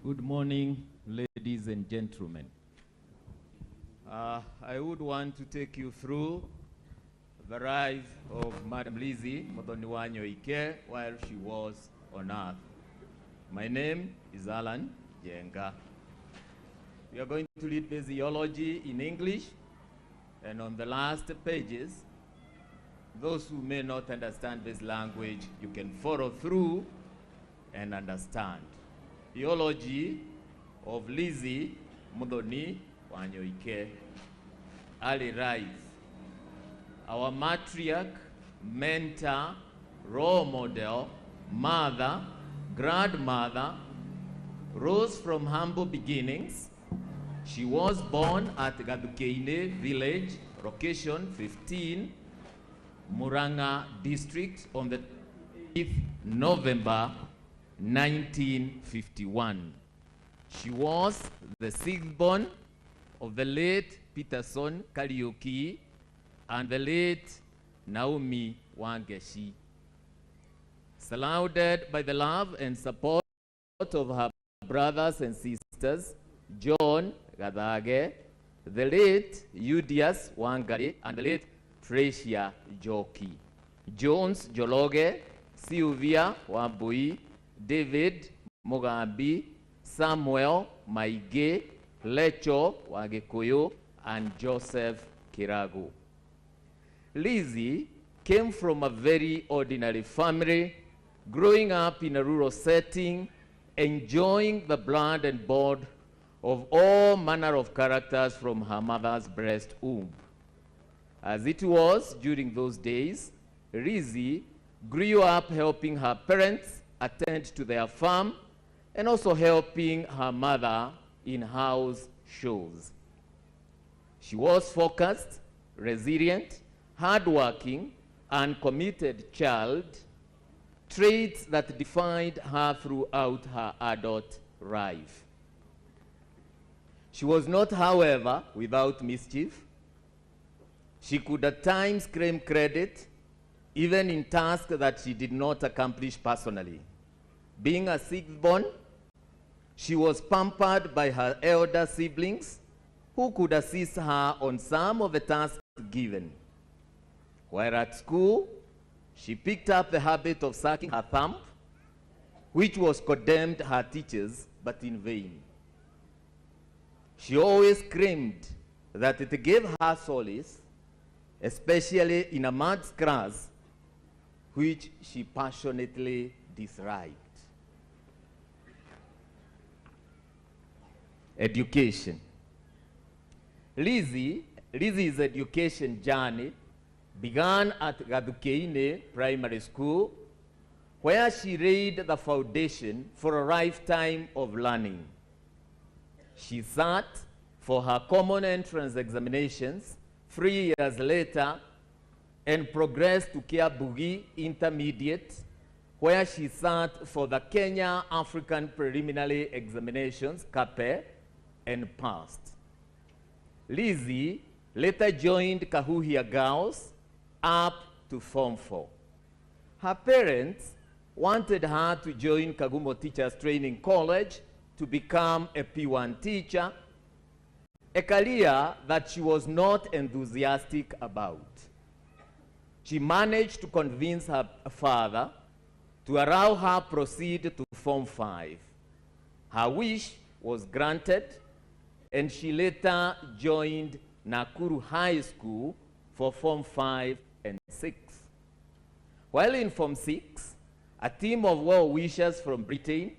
Good morning, ladies and gentlemen. I would want to take you through the life of Madam Lizzie Wanyoike'S while she was on earth. My name is Alan Jenga. We are going to read the Eulogy in English, and on the last pages, those who may not understand this language, you can follow through and understand. Eulogy of Lizzie Wanyoike'S. Early life. Our matriarch, mentor, role model, mother, grandmother, rose from humble beginnings. She was born at Eulogy village, location 15, Muranga district on the 5th November 1951. She was the sixth born of the late Peterson Kariuki and the late Naomi Wangeshi. Surrounded by the love and support of her brothers and sisters, John Gadage, the late Eudias Wangari, and the late Tricia Joki, Jones Jologe, Sylvia Wambui, David Mugambi, Samuel Maige, Lecho Wagekuyu, and Joseph Kiragu. Lizzie came from a very ordinary family, growing up in a rural setting, enjoying the blood and blood of all manner of characters from her mother's breast womb. As it was during those days, Lizzie grew up helping her parents attend to their farm and also helping her mother in house chores. She was focused, resilient, hardworking, and committed child, traits that defined her throughout her adult life. She was not, however, without mischief. She could at times claim credit, even in tasks that she did not accomplish personally. Being a sixth born, she was pampered by her elder siblings who could assist her on some of the tasks given. While at school, she picked up the habit of sucking her thumb, which was condemned her teachers, but in vain. She always claimed that it gave her solace, especially in a maths class, which she passionately disliked. Education. Lizzie's education journey began at Eulogy Primary School, where she laid the foundation for a lifetime of learning. She sat for her common entrance examinations 3 years later and progressed to Kiabugi Intermediate, where she sat for the Kenya African Preliminary Examinations, KAPE, and passed. Lizzie later joined Kahuhia Girls up to Form 4. Her parents wanted her to join Kagumo Teachers Training College to become a P1 teacher, a career that she was not enthusiastic about. She managed to convince her father to allow her proceed to Form 5. Her wish was granted, and she later joined Nakuru High School for Form 5 and 6. While in Form 6, a team of well-wishers from Britain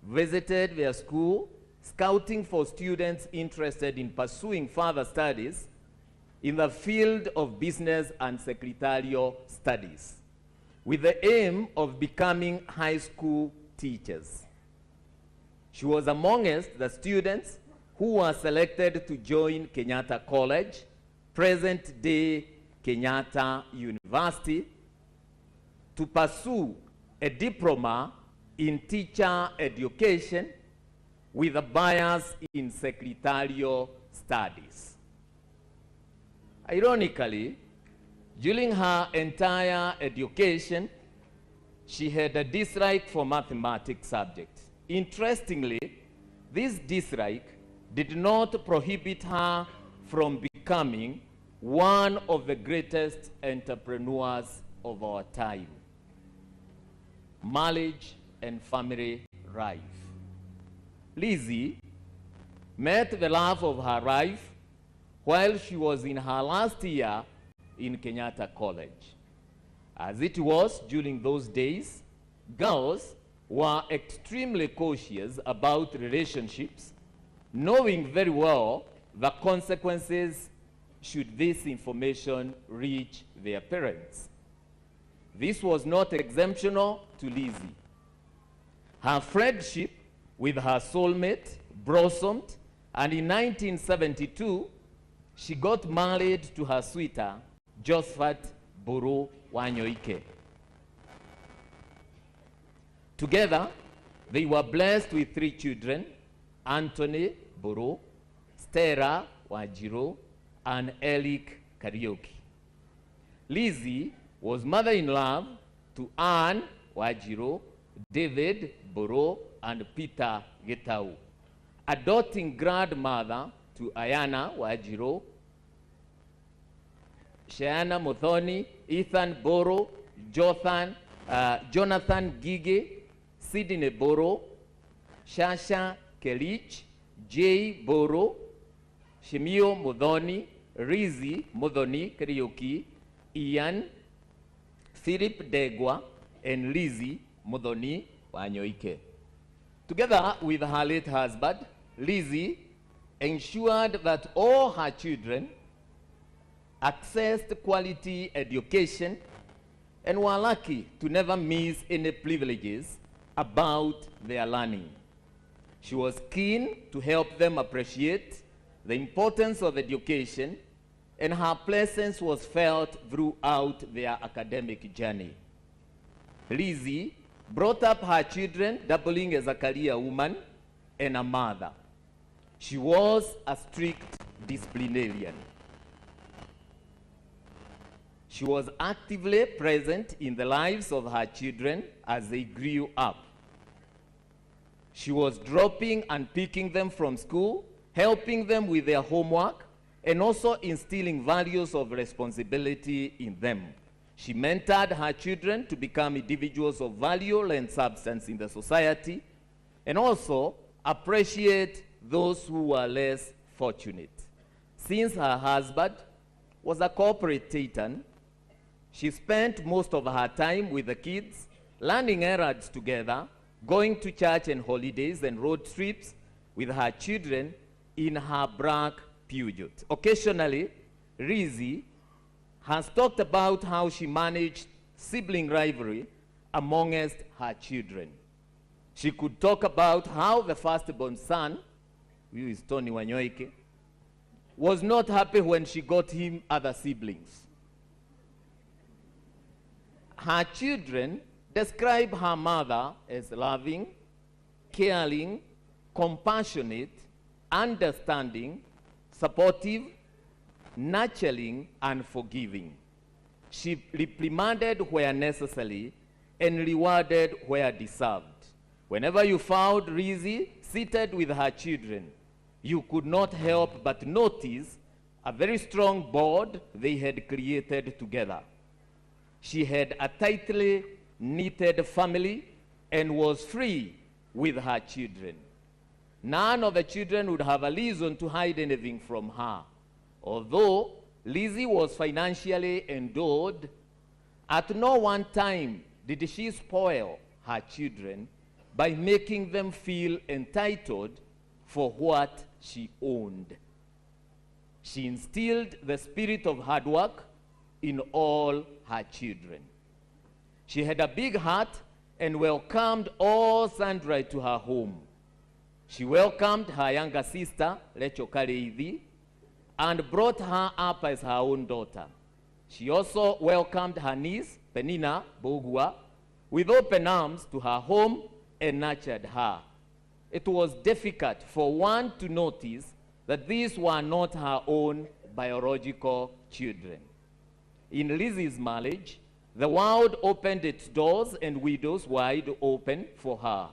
visited their school, scouting for students interested in pursuing further studies in the field of business and secretarial studies, with the aim of becoming high school teachers. She was amongst the students who were selected to join Kenyatta College, present-day Kenyatta University, to pursue a diploma in teacher education with a bias in secretarial studies. Ironically, during her entire education, she had a dislike for mathematics subject. Interestingly, This dislike did not prohibit her from becoming one of the greatest entrepreneurs of our time. Marriage and family life. Lizzie met the love of her life while she was in her last year in Kenyatta College. As it was during those days, girls were extremely cautious about relationships, knowing very well the consequences should this information reach their parents. This was not exemptional to Lizzie. Her friendship with her soulmate blossomed, and in 1972, she got married to her sweetheart, Josephat Buru Wanyoike. Together, they were blessed with 3 children, Anthony Buru, Stella Wajiro, and Eric Karaoke. Lizzie was mother-in-law to Anne Wajiro, David Buru, and Peter Getau, adopting grandmother to Ayana Wajiro, Sheana Muthoni, Ethan Boro, Jonathan Gige, Sidney Boro, Shasha Kelich, Jay Boro, Shemio Muthoni, Rizzi Muthoni Karaoke, Ian, Philip Degwa, and Lizzie Muthoni Wanyoike. Together with her late husband, Lizzie ensured that all her children accessed quality education and were lucky to never miss any privileges about their learning. She was keen to help them appreciate the importance of education, and her presence was felt throughout their academic journey. Lizzie brought up her children doubling as a career woman and a mother. She was a strict disciplinarian. She was actively present in the lives of her children as they grew up. She was dropping and picking them from school, helping them with their homework, and also instilling values of responsibility in them. She mentored her children to become individuals of value and substance in the society, and also appreciate those who were less fortunate. Since her husband was a corporate titan, she spent most of her time with the kids, learning errands together, going to church and holidays and road trips with her children in her black Peugeot. Occasionally, Lizzie has talked about how she managed sibling rivalry amongst her children. She could talk about how the firstborn son, who is Tony Wanyoike, was not happy when she got him other siblings. Her children describe her mother as loving, caring, compassionate, understanding, supportive, nurturing, and forgiving. She reprimanded where necessary and rewarded where deserved. Whenever you found Lizzie seated with her children, you could not help but notice a very strong bond they had created together. She had a tightly knitted family and was free with her children. None of the children would have a reason to hide anything from her. Although Lizzie was financially endowed, at no one time did she spoil her children by making them feel entitled for what she owned. She instilled the spirit of hard work in all her children. She had a big heart and welcomed all sundry to her home. She welcomed her younger sister, Rachel Kaleithi, and brought her up as her own daughter. She also welcomed her niece, Penina Bogua, with open arms to her home and nurtured her. It was difficult for one to notice that these were not her own biological children. In Lizzie's marriage, the world opened its doors and windows wide open for her.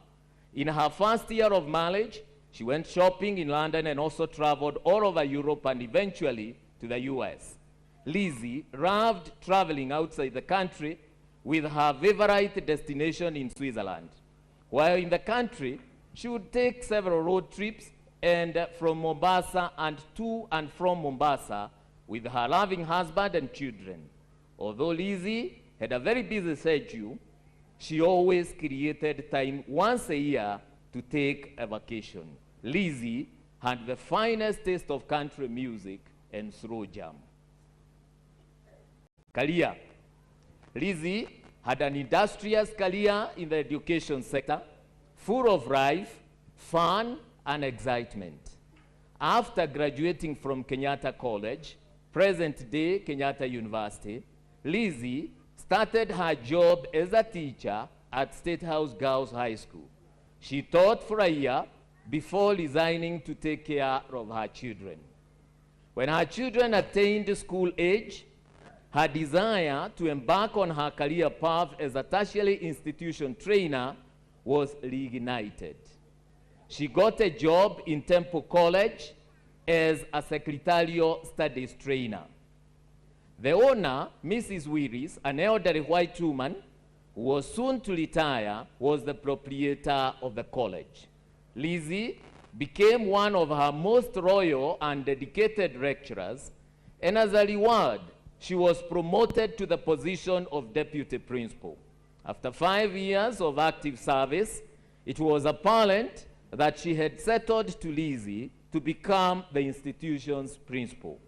In her first year of marriage, She went shopping in London and also traveled all over Europe and eventually to the US. Lizzie loved traveling outside the country with her favorite destination in Switzerland. While in the country, she would take several road trips and from Mombasa and to and from Mombasa with her loving husband and children. Although Lizzie had a very busy schedule, she always created time once a year to take a vacation. Lizzie had the finest taste of country music and slow jam. Career. Lizzie had an industrious career in the education sector, full of life, fun, and excitement. After graduating from Kenyatta College, present-day Kenyatta University, Lizzie started her job as a teacher at State House Girls High School. She taught for a year before resigning to take care of her children. When her children attained school age, her desire to embark on her career path as a tertiary institution trainer was reignited. She got a job in Temple College as a secretarial studies trainer. The owner, Mrs. Willis, an elderly white woman who was soon to retire, was the proprietor of the college. Lizzie became one of her most loyal and dedicated lecturers, and as a reward, she was promoted to the position of deputy principal. After 5 years of active service, it was apparent that she had settled to Lizzie to become the institution's principal.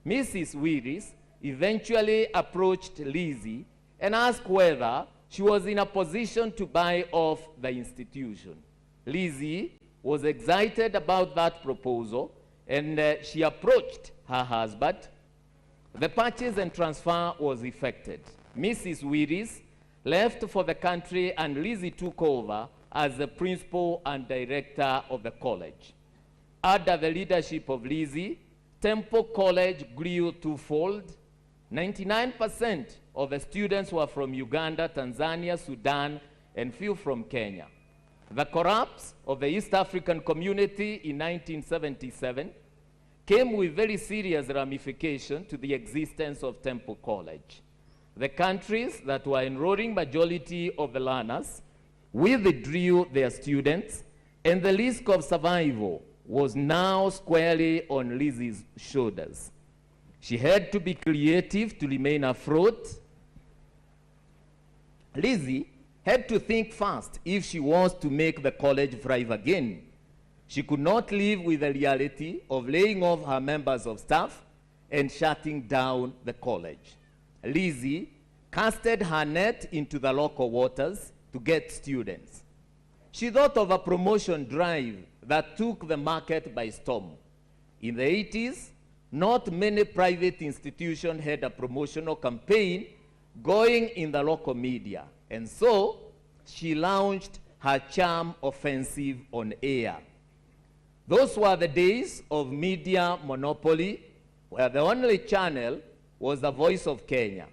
Mrs. Willis eventually approached Lizzie and asked whether she was in a position to buy off the institution. Lizzie was excited about that proposal, and she approached her husband. The purchase and transfer was effected. Mrs. Willis left for the country, and Lizzie took over as the principal and director of the college. Under the leadership of Lizzie, Temple College grew twofold. 99% of the students were from Uganda, Tanzania, Sudan, and few from Kenya. The collapse of the East African community in 1977 came with very serious ramifications to the existence of Temple College. The countries that were enrolling majority of the learners withdrew their students, and the risk of survival was now squarely on Lizzie's shoulders. She had to be creative to remain afloat. Lizzie had to think fast if she was to make the college thrive again. She could not live with the reality of laying off her members of staff and shutting down the college. Lizzie casted her net into the local waters to get students. She thought of a promotion drive that took the market by storm. In the 80s, not many private institutions had a promotional campaign going in the local media, and so she launched her charm offensive on air. Those were the days of media monopoly, where the only channel was the Voice of Kenya,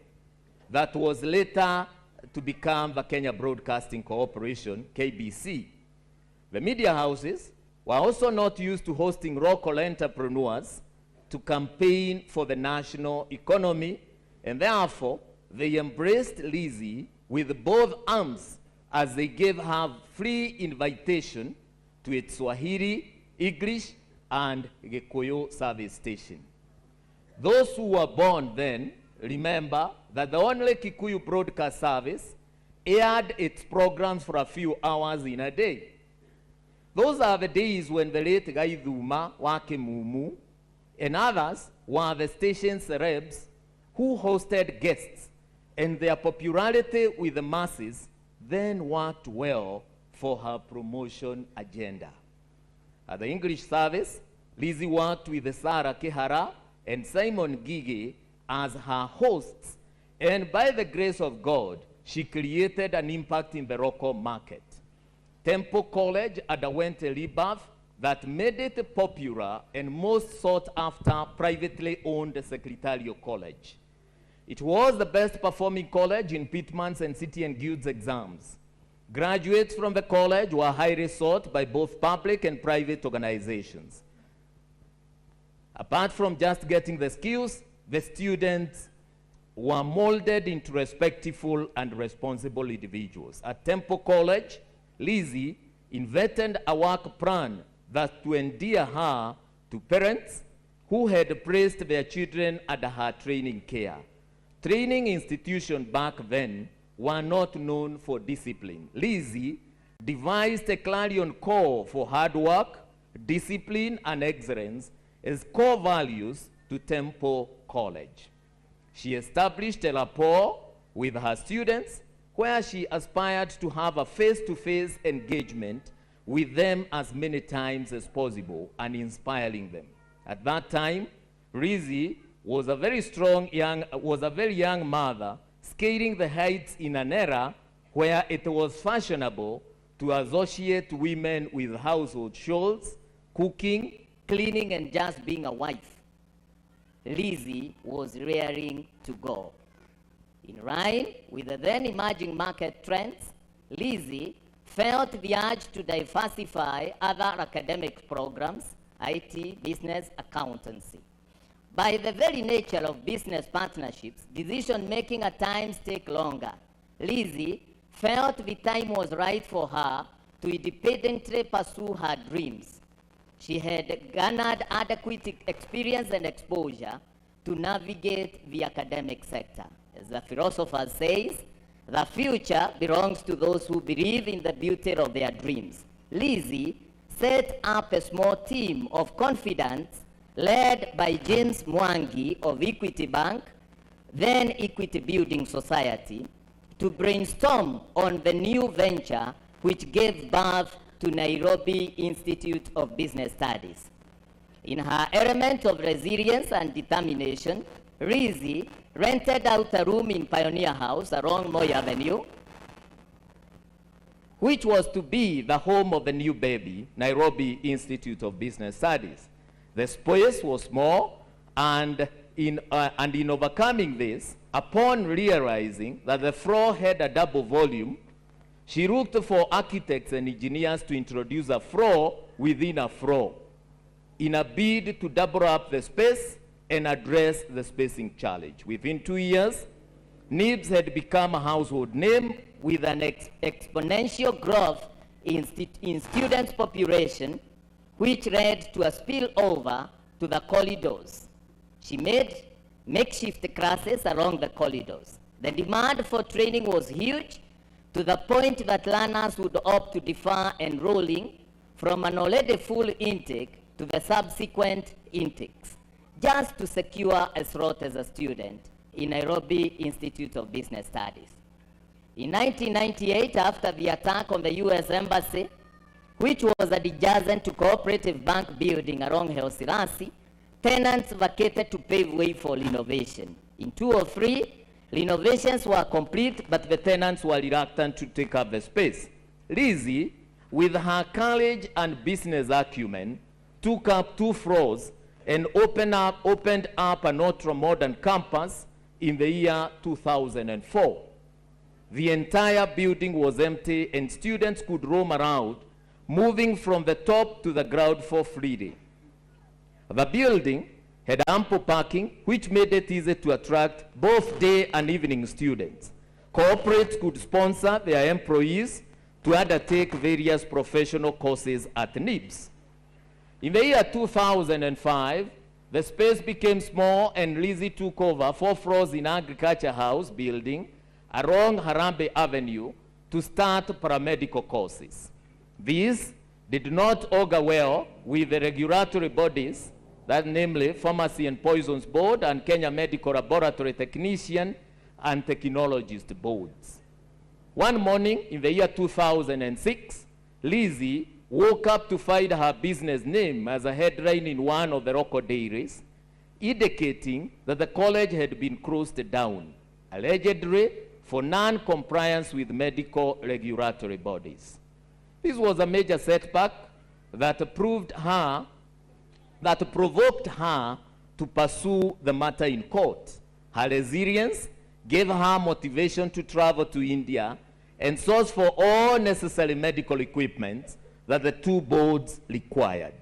that was later to become the Kenya Broadcasting Corporation, KBC. The media houses were also not used to hosting local entrepreneurs to campaign for the national economy, and therefore they embraced Lizzie with both arms as they gave her free invitation to its Swahili, English, and Gikuyu service station. Those who were born then remember that the only Kikuyu broadcast service aired its programs for a few hours in a day. Those are the days when the late Gaidhuma, Wakemumu, and others were the station's celebs who hosted guests, and their popularity with the masses then worked well for her promotion agenda. At the English service, Lizzie worked with Sarah Kehara and Simon Gige as her hosts, and by the grace of God, she created an impact in the local market. Temple College underwent a rebirth that made it popular and most sought after privately owned secretarial college. It was the best performing college in Pitman's and City and Guilds exams. Graduates from the college were highly sought by both public and private organizations. Apart from just getting the skills, the students were molded into respectful and responsible individuals. At Temple College, Lizzie invented a work plan that to endear her to parents who had placed their children under her training care. Training institutions back then were not known for discipline. Lizzie devised a clarion call for hard work, discipline, and excellence as core values to Temple College. She established a rapport with her students where she aspired to have a face-to-face engagement with them as many times as possible and inspiring them. At that time, Lizzie was a very young mother, scaling the heights in an era where it was fashionable to associate women with household chores, cooking, cleaning, and just being a wife. Lizzie was raring to go. In line with the then emerging market trends, Lizzie felt the urge to diversify other academic programs, IT, business, accountancy. By the very nature of business partnerships, decision-making at times take longer. Lizzie felt the time was right for her to independently pursue her dreams. She had garnered adequate experience and exposure to navigate the academic sector. As the philosopher says, the future belongs to those who believe in the beauty of their dreams. Lizzie set up a small team of confidants led by James Mwangi of Equity Bank, then Equity Building Society, to brainstorm on the new venture which gave birth to Nairobi Institute of Business Studies. In her element of resilience and determination, Lizzie rented out a room in Pioneer House along Moi Avenue, which was to be the home of the new baby, Nairobi Institute of Business Studies. The space was small, and in overcoming this, upon realizing that the floor had a double volume, she looked for architects and engineers to introduce a floor within a floor in a bid to double up the space and address the spacing challenge. Within 2 years, Nibs had become a household name with an exponential growth in students' population, which led to a spillover to the corridors. She made makeshift classes along the corridors. The demand for training was huge, to the point that learners would opt to defer enrolling from an already full intake to the subsequent intakes, just to secure a slot as a student in Nairobi Institute of Business Studies. In 1998, after the attack on the US Embassy, which was adjacent to Cooperative Bank building along Helsinki, tenants vacated to pave way for renovation. In 2003, renovations were complete, but the tenants were reluctant to take up the space. Lizzie, with her courage and business acumen, took up 2 floors and opened up an ultra-modern campus in the year 2004. The entire building was empty and students could roam around, moving from the top to the ground floor freely. The building had ample parking, which made it easy to attract both day and evening students. Corporates could sponsor their employees to undertake various professional courses at Nibs. In the year 2005, the space became small and Lizzie took over 4 floors in Agriculture House building along Harambee Avenue to start paramedical courses. These did not augur well with the regulatory bodies, that namely Pharmacy and Poisons Board and Kenya Medical Laboratory Technician and Technologist Boards. One morning in the year 2006, Lizzie woke up to find her business name as a headline in one of the local diaries, indicating that the college had been closed down, allegedly for non-compliance with medical regulatory bodies. This was a major setback that provoked her to pursue the matter in court. Her resilience gave her motivation to travel to India and source for all necessary medical equipment that the two boards required.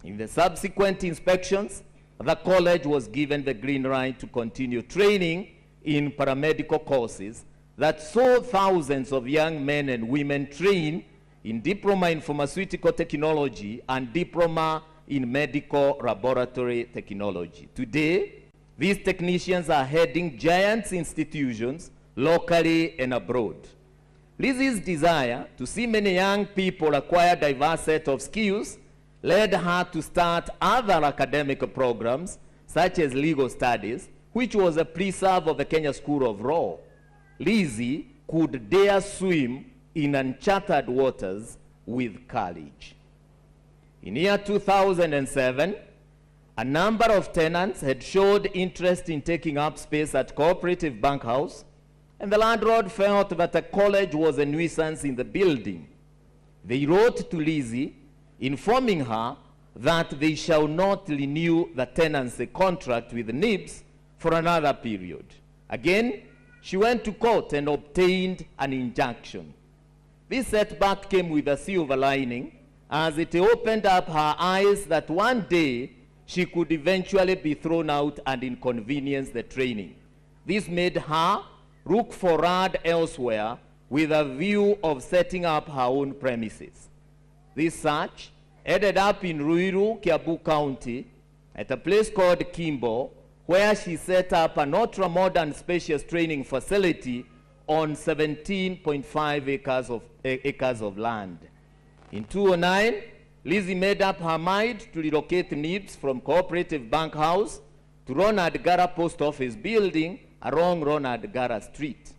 In the subsequent inspections, the college was given the green light to continue training in paramedical courses that saw thousands of young men and women train in diploma in pharmaceutical technology and diploma in medical laboratory technology. Today, these technicians are heading giant institutions locally and abroad. Lizzie's desire to see many young people acquire a diverse set of skills led her to start other academic programs, such as legal studies, which was a preserve of the Kenya School of Law. Lizzie could dare swim in uncharted waters with courage. In year 2007, a number of tenants had showed interest in taking up space at Cooperative Bank House, and the landlord felt that the college was a nuisance in the building. They wrote to Lizzie, informing her that they shall not renew the tenancy contract with Nibs for another period. Again, she went to court and obtained an injunction. This setback came with a silver lining, as it opened up her eyes that one day she could eventually be thrown out and inconvenience the training. This made her look forward elsewhere with a view of setting up her own premises. This search ended up in Ruiru, Kiambu County, at a place called Kimbo, where she set up an ultra-modern spacious training facility on 17.5 acres of land. In 2009, Lizzie made up her mind to relocate Nibs from Cooperative Bank House to Ronald Gara Post Office building along Ronald Gara Street.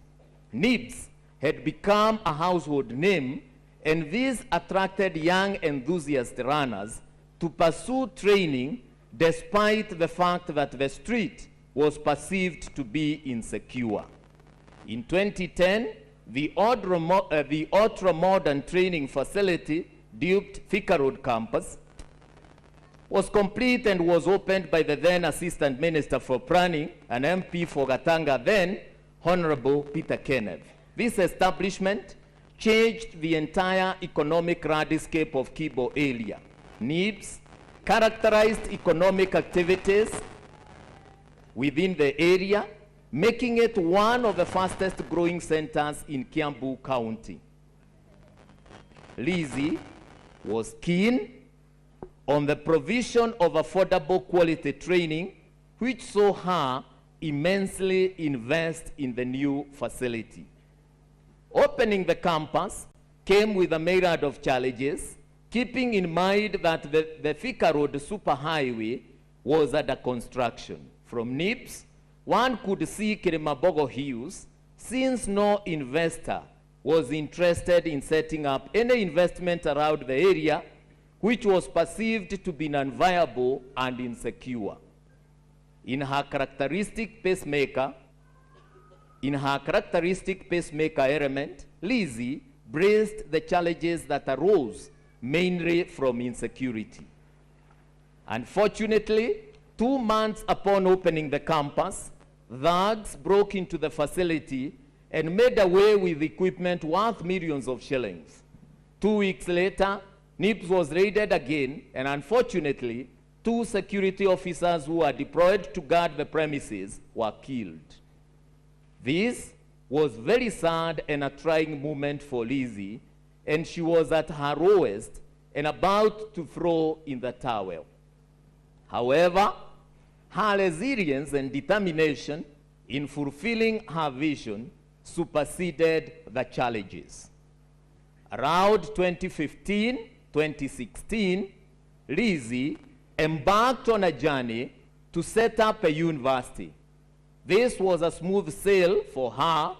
Nibs had become a household name, and this attracted young enthusiast runners to pursue training despite the fact that the street was perceived to be insecure. In 2010, the ultra-modern training facility, dubbed Thika Road Campus, was complete and was opened by the then Assistant Minister for Planning and MP for Gatanga then, Honorable Peter Kenneth. This establishment changed the entire economic landscape of Kibo area. Nibs characterized economic activities within the area, making it one of the fastest growing centers in Kiambu County. Lizzie was keen on the provision of affordable quality training, which saw her immensely invest in the new facility. Opening the campus came with a myriad of challenges, keeping in mind that the Thika Road superhighway was under construction. From Nibs, one could see Kirimabogo Hills, since no investor was interested in setting up any investment around the area, which was perceived to be unviable and insecure. In her characteristic pacemaker element, Lizzie braced the challenges that arose mainly from insecurity. Unfortunately, 2 months upon opening the campus, thugs broke into the facility and made away with equipment worth millions of shillings. 2 weeks later, Nibs was raided again, and unfortunately, 2 security officers who were deployed to guard the premises were killed. This was very sad and a trying moment for Lizzie, and she was at her lowest and about to throw in the towel. However, her resilience and determination in fulfilling her vision superseded the challenges. Around 2015-2016, Lizzie embarked on a journey to set up a university. This was a smooth sail for her,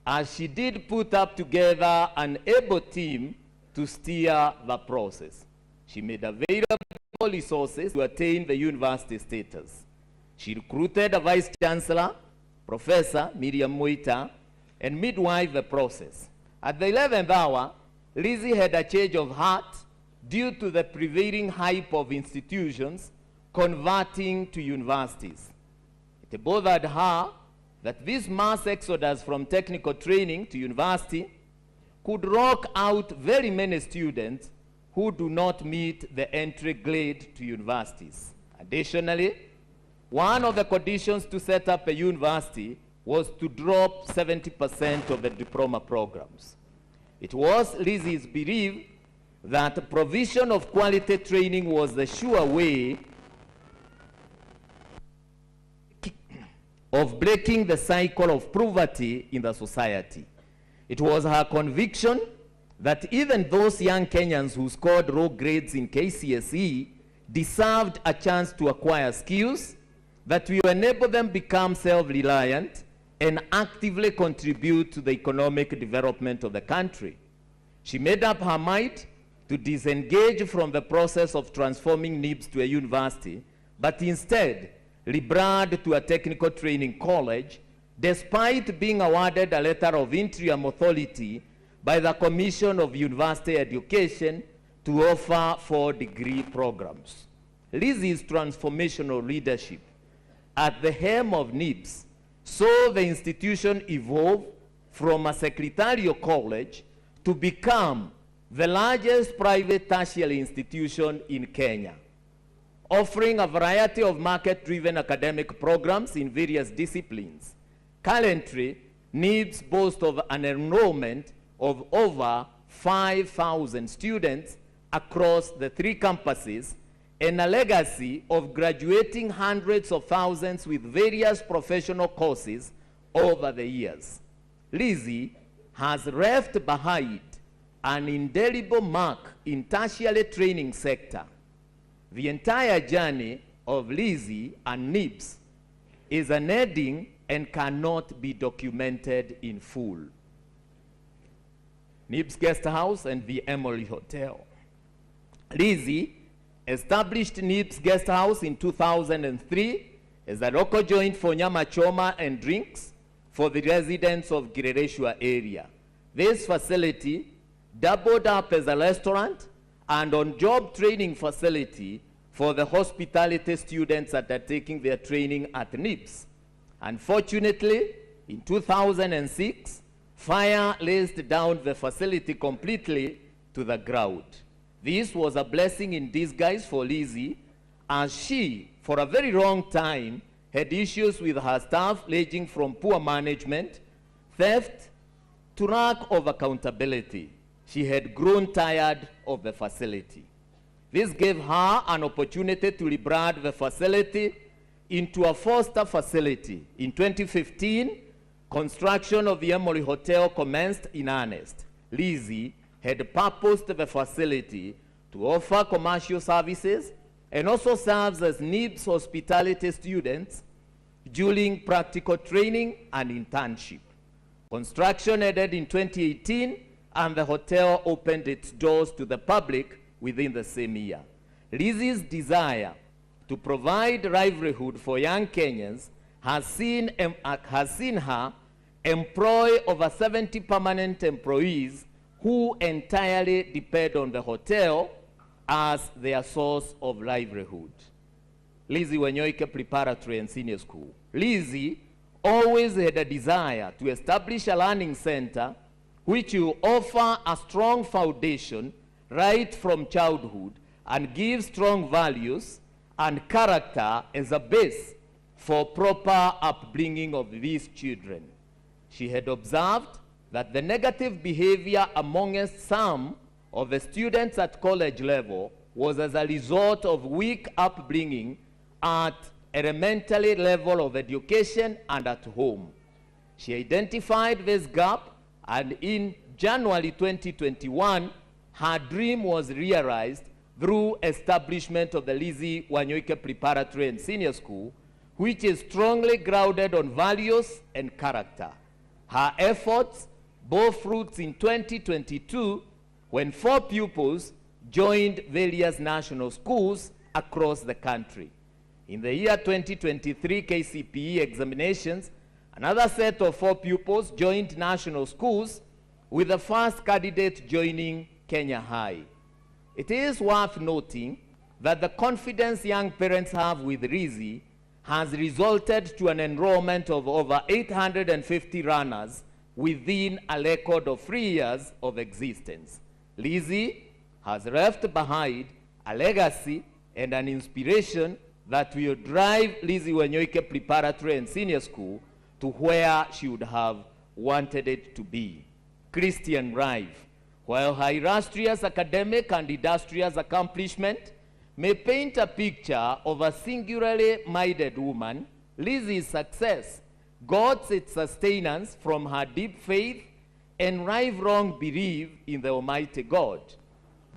as she did put up together an able team to steer the process. She made available resources to attain the university status. She recruited a vice chancellor, Professor Miriam Moita, and midwife the process. At the 11th hour, Lizzie had a change of heart due to the prevailing hype of institutions converting to universities. It bothered her that this mass exodus from technical training to university could rock out very many students who do not meet the entry grade to universities. Additionally, one of the conditions to set up a university was to drop 70% of the diploma programs. It was Lizzie's belief that the provision of quality training was the sure way of breaking the cycle of poverty in the society. It was her conviction that even those young Kenyans who scored low grades in KCSE deserved a chance to acquire skills that will enable them become self-reliant and actively contribute to the economic development of the country. She made up her mind to disengage from the process of transforming Nibs to a university, but instead rebrand to a technical training college, despite being awarded a letter of interim authority by the Commission of University Education to offer 4 degree programs. Lizzie's transformational leadership at the helm of Nibs saw the institution evolve from a secretarial college to become the largest private tertiary institution in Kenya, offering a variety of market-driven academic programs in various disciplines. Currently, Nibs boasts of an enrollment of over 5,000 students across the 3 campuses and a legacy of graduating hundreds of thousands with various professional courses over the years. Lizzie has left behind an indelible mark in tertiary training sector. The entire journey of Lizzie and Nibs is an heading and cannot be documented in full. Nibs Guest House and the Emory Hotel. Lizzie established Nibs Guest House in 2003 as a local joint for nyama choma and drinks for the residents of Girereshwa area. This facility doubled up as a restaurant and on-job training facility for the hospitality students that are taking their training at Nibs. Unfortunately, in 2006, fire razed down the facility completely to the ground. This was a blessing in disguise for Lizzie, as she, for a very long time, had issues with her staff ranging from poor management, theft, to lack of accountability. She had grown tired of the facility. This gave her an opportunity to rebrand the facility into a foster facility. In 2015, construction of the Emory Hotel commenced in earnest. Lizzie had purposed the facility to offer commercial services and also serves as Nibs hospitality students during practical training and internship. Construction ended in 2018 and the hotel opened its doors to the public within the same year. Lizzie's desire to provide livelihood for young Kenyans has seen her employ over 70 permanent employees who entirely depend on the hotel as their source of livelihood. Lizzie Wanyoike Preparatory and Senior School. Lizzie always had a desire to establish a learning center which will offer a strong foundation right from childhood and give strong values and character as a base for proper upbringing of these children. She had observed that the negative behavior amongst some of the students at college level was as a result of weak upbringing at elementary level of education and at home. She identified this gap, and in January 2021, her dream was realized through establishment of the Lizzie Wanyoike Preparatory and Senior School, which is strongly grounded on values and character. Her efforts bore fruits in 2022 when 4 pupils joined various national schools across the country. In the year 2023 KCPE examinations, another set of 4 pupils joined national schools, with the first candidate joining Kenya High. It is worth noting that the confidence young parents have with Lizzie has resulted to an enrollment of over 850 runners within a record of 3 years of existence. Lizzie has left behind a legacy and an inspiration that will drive Lizzie Wanyoike Preparatory and Senior School to where she would have wanted it to be. Christian life. While her illustrious academic and industrious accomplishment may paint a picture of a singularly minded woman, Lizzie's success got its sustenance from her deep faith and lifelong belief in the Almighty God.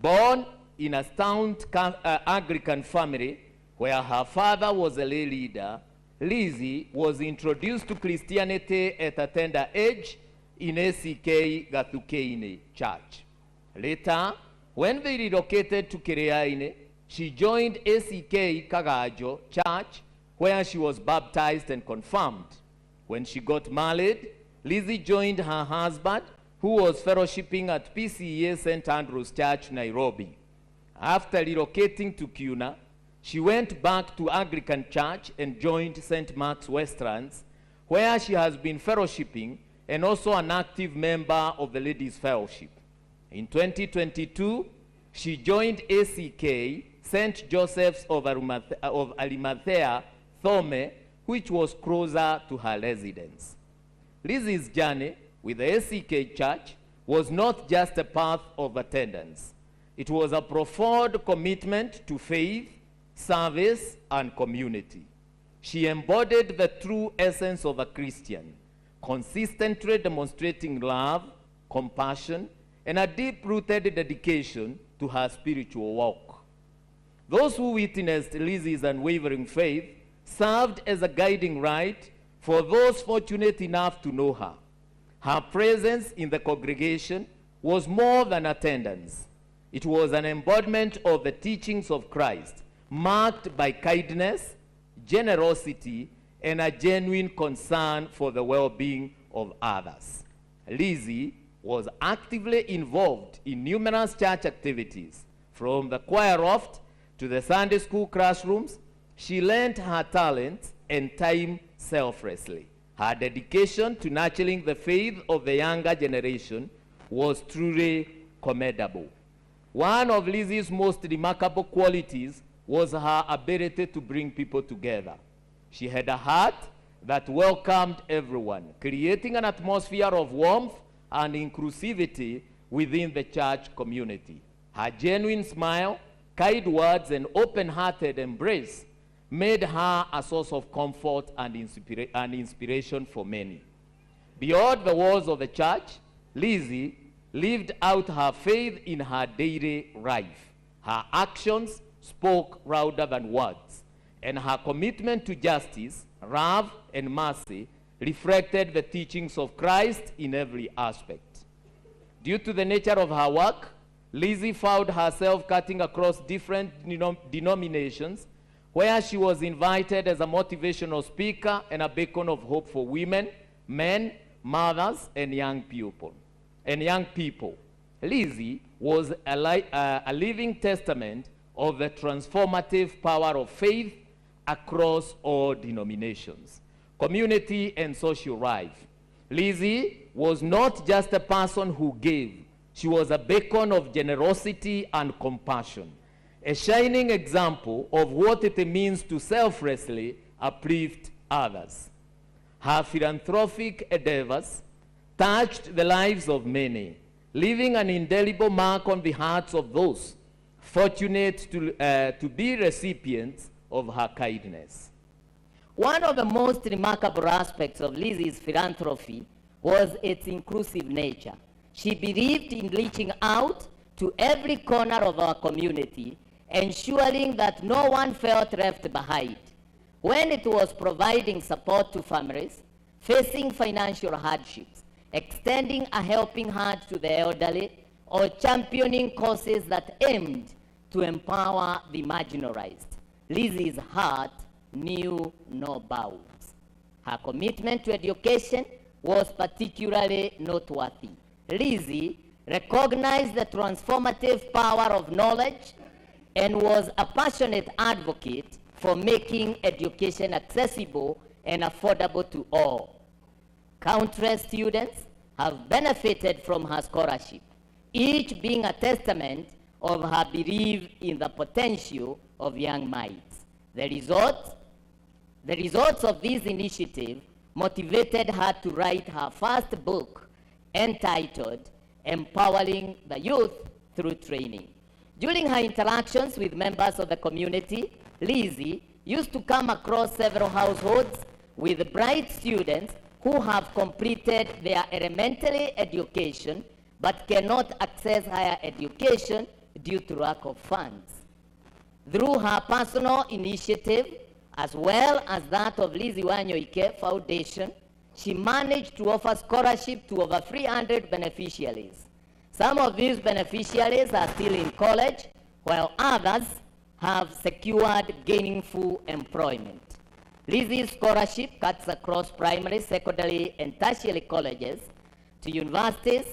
Born in a staunch Anglican family where her father was a lay leader, Lizzie was introduced to Christianity at a tender age in ACK Gathukeine Church. Later, when they relocated to Kereaine, she joined ACK Kagajo Church, where she was baptized and confirmed. When she got married, Lizzie joined her husband, who was fellowshipping at PCEA St. Andrew's Church, Nairobi. After relocating to Kuna, she went back to Anglican Church and joined St. Mark's Westlands, where she has been fellowshipping and also an active member of the Ladies' Fellowship. In 2022, she joined ACK St. Joseph's of Arimathea, Thome, which was closer to her residence. Lizzie's journey with the ACK Church was not just a path of attendance. It was a profound commitment to faith, service, and community. She embodied the true essence of a Christian, consistently demonstrating love, compassion, and a deep-rooted dedication to her spiritual walk. Those who witnessed Lizzie's unwavering faith served as a guiding light for those fortunate enough to know her. Her presence in the congregation was more than attendance. It was an embodiment of the teachings of Christ, marked by kindness, generosity, and a genuine concern for the well-being of others. Lizzie was actively involved in numerous church activities. From the choir loft to the Sunday school classrooms, she lent her talents and time selflessly. Her dedication to nurturing the faith of the younger generation was truly commendable. One of Lizzie's most remarkable qualities was her ability to bring people together. She had a heart that welcomed everyone, creating an atmosphere of warmth and inclusivity within the church community. Her genuine smile, kind words, and open-hearted embrace made her a source of comfort and inspiration for many. Beyond the walls of the church, Lizzie lived out her faith in her daily life. Her actions spoke louder than words, and her commitment to justice, love, and mercy reflected the teachings of Christ in every aspect. Due to the nature of her work, Lizzie found herself cutting across different denominations, where she was invited as a motivational speaker and a beacon of hope for women, men, mothers, and young people. Lizzie was a living testament of the transformative power of faith across all denominations, community, and social life. Lizzie was not just a person who gave. She was a beacon of generosity and compassion, a shining example of what it means to selflessly uplift others. Her philanthropic endeavors touched the lives of many, leaving an indelible mark on the hearts of those fortunate to be recipients of her kindness. One of the most remarkable aspects of Lizzie's philanthropy was its inclusive nature. She believed in reaching out to every corner of our community, ensuring that no one felt left behind. When it was providing support to families facing financial hardships, extending a helping hand to the elderly, or championing causes that aimed to empower the marginalized, Lizzie's heart knew no bounds. Her commitment to education was particularly noteworthy. Lizzie recognized the transformative power of knowledge and was a passionate advocate for making education accessible and affordable to all. Countless students have benefited from her scholarship, each being a testament of her belief in the potential of young minds. The results of this initiative motivated her to write her first book entitled Empowering the Youth Through Training. During her interactions with members of the community, Lizzie used to come across several households with bright students who have completed their elementary education but cannot access higher education due to lack of funds. Through her personal initiative, as well as that of Lizzie Wanyoike'S Foundation, she managed to offer scholarship to over 300 beneficiaries. Some of these beneficiaries are still in college, while others have secured gainful employment. Lizzie's scholarship cuts across primary, secondary, and tertiary colleges to universities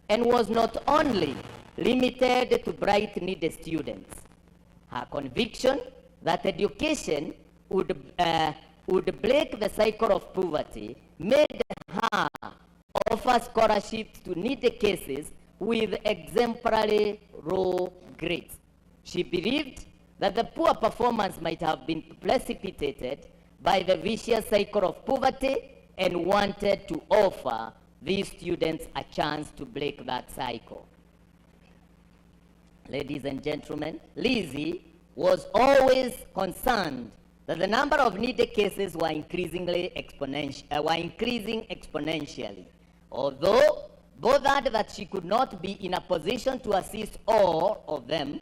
and was not only limited to bright, needy students. Her conviction that education would break the cycle of poverty made her offer scholarships to needy cases with exemplary raw grades. She believed that the poor performance might have been precipitated by the vicious cycle of poverty and wanted to offer these students a chance to break that cycle. Ladies and gentlemen, Lizzie was always concerned that the number of needy cases were increasing exponentially. Although bothered that she could not be in a position to assist all of them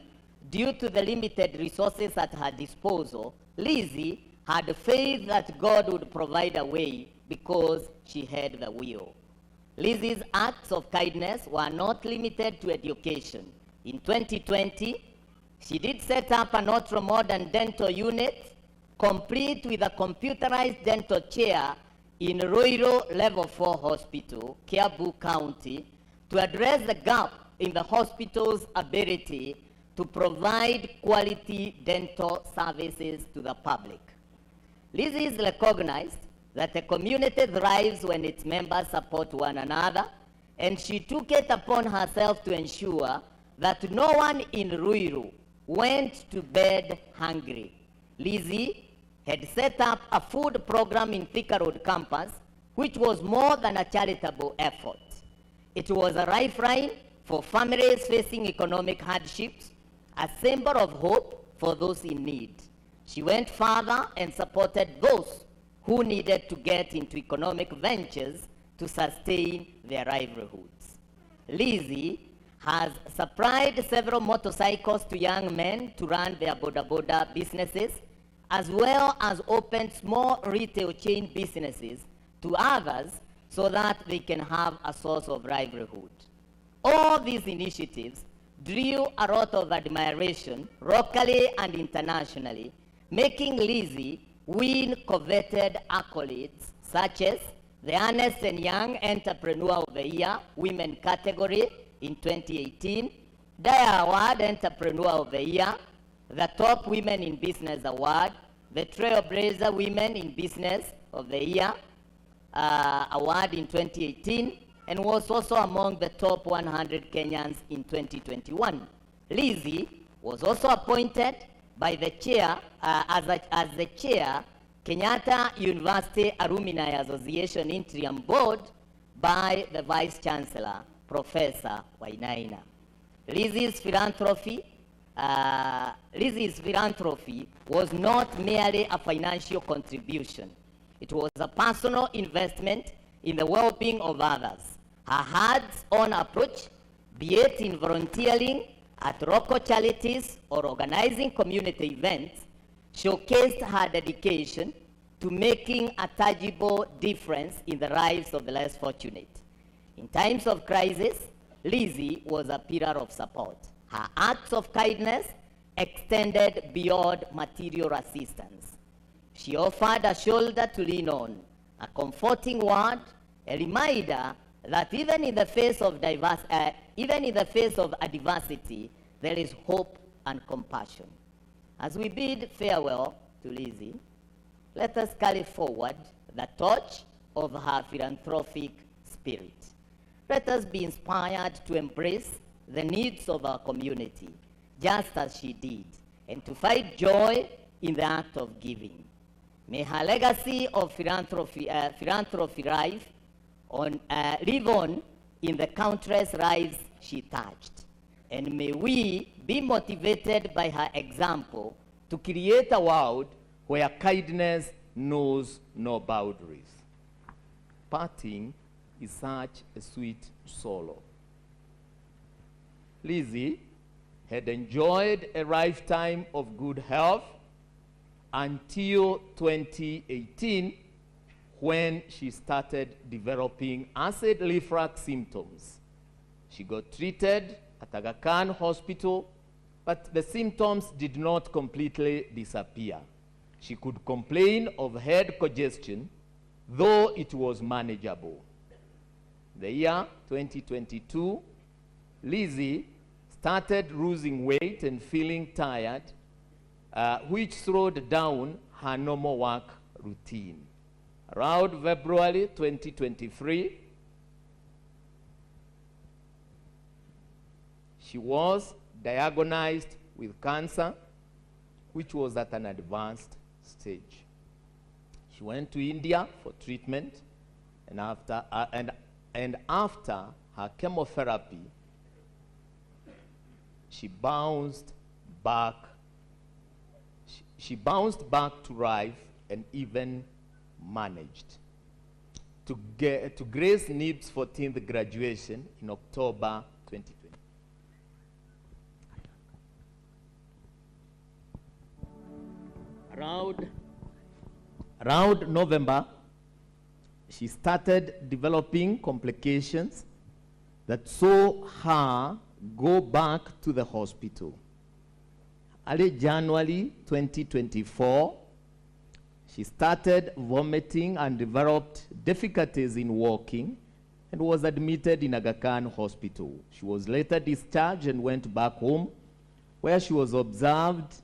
due to the limited resources at her disposal, Lizzie had faith that God would provide a way because she had the will. Lizzie's acts of kindness were not limited to education. In 2020, she did set up an ultra-modern dental unit complete with a computerized dental chair in Ruiru Level 4 Hospital, Kiambu County, to address the gap in the hospital's ability to provide quality dental services to the public. Lizzie is recognized that the community thrives when its members support one another, and she took it upon herself to ensure that no one in Ruiru went to bed hungry. Lizzie had set up a food program in Thika Road campus, which was more than a charitable effort. It was a lifeline for families facing economic hardships, a symbol of hope for those in need. She went further and supported those who needed to get into economic ventures to sustain their livelihoods. Lizzie has supplied several motorcycles to young men to run their boda businesses, as well as opened small retail chain businesses to others so that they can have a source of livelihood. All these initiatives drew a lot of admiration locally and internationally, making Lizzie win coveted accolades such as the Ernst & Young Entrepreneur of the Year Women category in 2018, Dyer Award Entrepreneur of the Year, the Top Women in Business Award, the Trailblazer Women in Business of the Year Award in 2018, and was also among the top 100 Kenyans in 2021. Lizzie was also appointed by the chair, as the chair, Kenyatta University Alumni Association Interim Board by the Vice Chancellor, Professor Wainaina. Lizzie's philanthropy was not merely a financial contribution. It was a personal investment in the well-being of others. Her hands-on approach, be it in volunteering at local charities or organizing community events, showcased her dedication to making a tangible difference in the lives of the less fortunate. In times of crisis, Lizzie was a pillar of support. Her acts of kindness extended beyond material assistance. She offered a shoulder to lean on, a comforting word, a reminder that even in the face of adversity, there is hope and compassion. As we bid farewell to Lizzie, let us carry forward the torch of her philanthropic spirit. let us be inspired to embrace the needs of our community, just as she did, and to find joy in the act of giving. May her legacy of philanthropy live on in the countless lives she touched. And may we be motivated by her example to create a world where kindness knows no boundaries. Parting is such a sweet sorrow. Lizzie had enjoyed a lifetime of good health until 2018, when she started developing acid reflux symptoms. She got treated at Aga Khan Hospital, but the symptoms did not completely disappear. She could complain of head congestion, though it was manageable. The year 2022, Lizzie started losing weight and feeling tired, which slowed down her normal work routine. Around February 2023, she was diagnosed with cancer, which was at an advanced stage. She went to India for treatment, and after her chemotherapy, she bounced back. She bounced back to life and even managed to grace Nibs' 14th graduation in October 2020. Around November, she started developing complications that saw her go back to the hospital. Early January 2024, she started vomiting and developed difficulties in walking and was admitted in Aga Khan Hospital. She was later discharged and went back home, where she was observed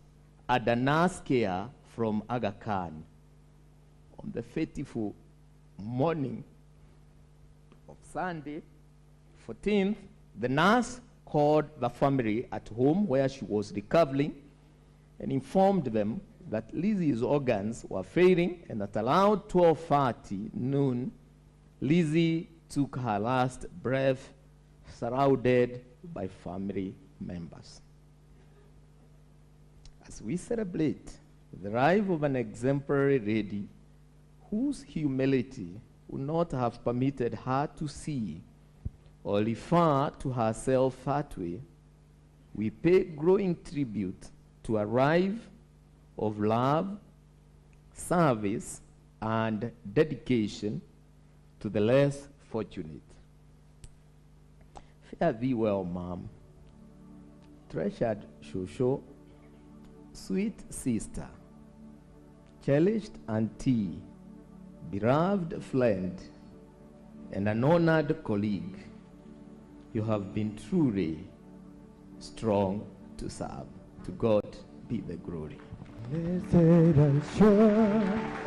under nurse care from Aga Khan. On the fateful morning of Sunday 14th, the nurse called the family at home where she was recovering and informed them that Lizzie's organs were failing, and at around 12:30 noon, Lizzie took her last breath, surrounded by family members. As we celebrate the life of an exemplary lady whose humility would not have permitted her to see or refer to herself that way, we pay growing tribute to a life of love, service, and dedication to the less fortunate. Fare thee well, ma'am. Treasured Shosho, sweet sister, cherished auntie, beloved friend, and an honored colleague, you have been truly strong to serve. To God be the glory. Blessed assurance.